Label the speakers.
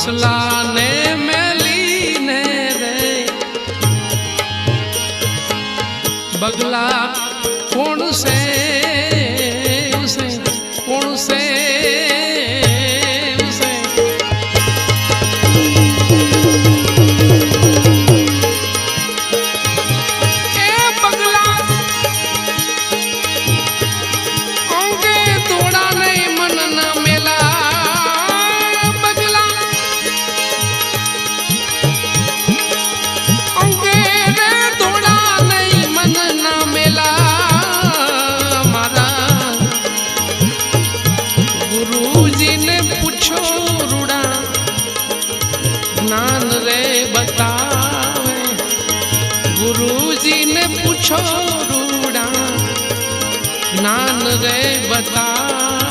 Speaker 1: हंसला ने मेली ने रे बगला कौन से उसे कौन से उसे ए बगला अंगे तोड़ा नहीं मन ना मेला बगला अंगे तोड़ा नहीं मन ना मेला गुरुजी ने पूछो रूड़ा नान रे बतावे गुरुजी ने पूछो रूड़ा नान रे बतावे